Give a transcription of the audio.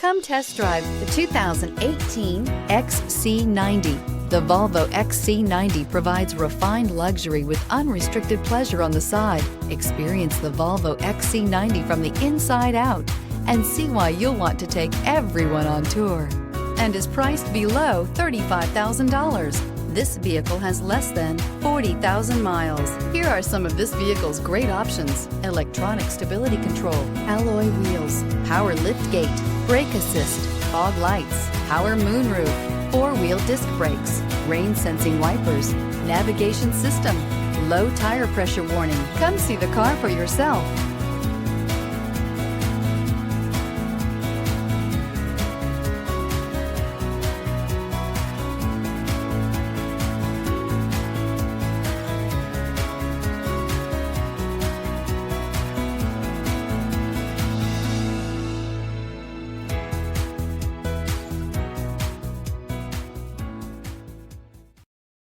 Come test drive the 2018 XC90. The Volvo XC90 provides refined luxury with unrestricted pleasure on the side. Experience the Volvo XC90 from the inside out and see why you'll want to take everyone on tour. And is priced below $35,000. This vehicle has less than 40,000 miles. Here are some of this vehicle's great options: electronic stability control, alloy wheels, power liftgate, brake assist, fog lights, power moonroof, four-wheel disc brakes, rain sensing wipers, navigation system, low tire pressure warning. Come see the car for yourself.